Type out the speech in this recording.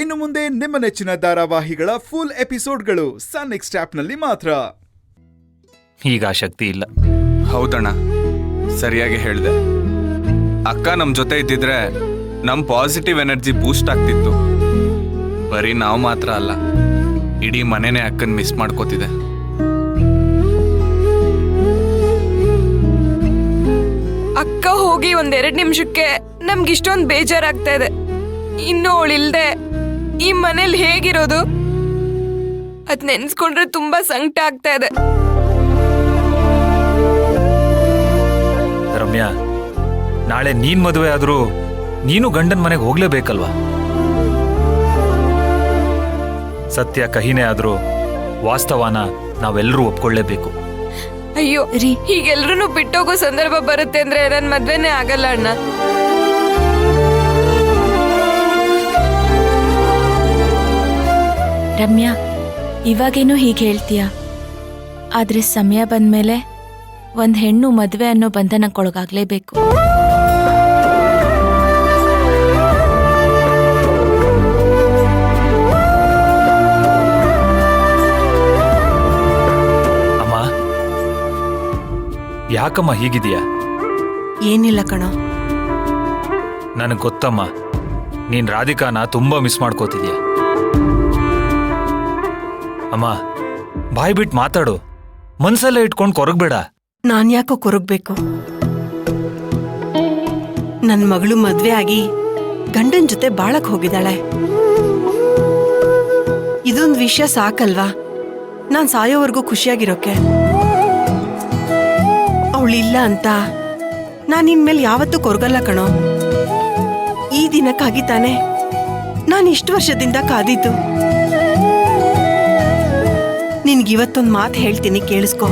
ಇನ್ನು ಮುಂದೆ ನಿಮ್ಮ ನೆಚ್ಚಿನ ಧಾರಾವಾಹಿಗಳ ಫುಲ್ ಎಪಿಸೋಡ್ಗಳು ಸನ್ ನೆಕ್ಸ್ಟ್ ಆಪ್ನಲ್ಲಿ ಮಾತ್ರ. ಈಗ ಆ ಶಕ್ತಿ ಇಲ್ಲ. ಹೌದಣ್ಣ, ಸರಿಯಾಗಿ ಹೇಳಿದೆ. ಅಕ್ಕ ನಮ್ಮ ಜೊತೆ ಇದ್ದಿದ್ರೆ ನಮ್ಮ ಪಾಸಿಟಿವ್ ಎನರ್ಜಿ ಬೂಸ್ಟ್ ಆಗ್ತಿತ್ತು. ಬರೀ ನಾವು ಮಾತ್ರ ಅಲ್ಲ, ಇಡೀ ಮನೆನೇ ಅಕ್ಕನ್ ಮಿಸ್ ಮಾಡ್ಕೋತಿದೆ. ಅಕ್ಕ ಹೋಗಿ 1-2 ನಿಮಿಷಕ್ಕೆ ನಮ್ಗಿಷ್ಟೊಂದು ಬೇಜಾರಾಗ್ತಾ ಇದೆ. ಇನ್ನು ಅವಳಿಲ್ದೆ ಈ ಮನೇಲಿ ಹೇಗಿರೋದು ಅದ್ ನೆನ್ಸ್ಕೊಂಡ್ರೆ ತುಂಬಾ ಸಂಕಟ ಆಗ್ತಾ ಇದೆ. ರಮ್ಯಾ, ನಾಳೆ ನೀನ್ ಮದುವೆ ಆದ್ರೂ ನೀನು ಗಂಡನ್ ಮನೆಗೆ ಹೋಗ್ಲೇಬೇಕಲ್ವಾ? ಸತ್ಯ ಕಹಿನೇ ಆದ್ರೂ ವಾಸ್ತವನ ನಾವೆಲ್ಲರೂ ಒಪ್ಕೊಳ್ಳೇಬೇಕು. ಅಯ್ಯೋ ಹೀಗೆಲ್ರೂ ಬಿಟ್ಟೋಗೋ ಸಂದರ್ಭ ಬರುತ್ತೆ ಅಂದ್ರೆ ನನ್ ಮದ್ವೆನೇ ಆಗಲ್ಲ ಅಣ್ಣ. ರಮ್ಯಾ, ಇವಾಗೇನೋ ಹೀಗೆ ಹೇಳ್ತೀಯ, ಆದ್ರೆ ಸಮಯ ಬಂದ್ಮೇಲೆ ಒಂದ್ ಹೆಣ್ಣು ಮದ್ವೆ ಅನ್ನೋ ಬಂಧನಕ್ಕೊಳಗಾಗ್ಲೇಬೇಕು. ಅಮ್ಮ, ಯಾಕಮ್ಮ ಹೀಗಿದೀಯ? ಏನಿಲ್ಲ ಕಣೋ. ನನಗ್ ಗೊತ್ತಮ್ಮ, ನೀನ್ ರಾಧಿಕಾನ ತುಂಬಾ ಮಿಸ್ ಮಾಡ್ಕೋತಿದ್ಯಾ. ಅಮ್ಮ, ಬಾಯ್ ಬಿಟ್ಟು ಮಾತಾಡು, ಮನ್ಸಲ್ಲೇ ಇಟ್ಕೊಂಡು ಕೊರಗಬೇಡ. ನಾನ್ ಯಾಕೋ ಕೊರಗ್ಬೇಕು? ನನ್ ಮಗಳು ಮದ್ವೆ ಆಗಿ ಗಂಡನ್ ಜೊತೆ ಬಾಳಕ್ ಹೋಗಿದ್ದಾಳೆ. ಇದೊಂದ್ ವಿಷಯ ಸಾಕಲ್ವಾ ನಾನ್ ಸಾಯೋವರೆಗೂ ಖುಷಿಯಾಗಿರೋಕೆ. ಅವಳಿಲ್ಲ ಅಂತ ನಾನ್ ಇನ್ಮೇಲೆ ಯಾವತ್ತೂ ಕೊರಗಲ್ಲ ಕಣೋ. ಈ ದಿನಕ್ಕಾಗಿ ತಾನೆ ನಾನು ಇಷ್ಟು ವರ್ಷದಿಂದ ಕಾದಿದ್ದು. ನಿನ್ಗಿವತ್ತೊಂದು ಮಾತು ಹೇಳ್ತೀನಿ, ಕೇಳಿಸ್ಕೊ.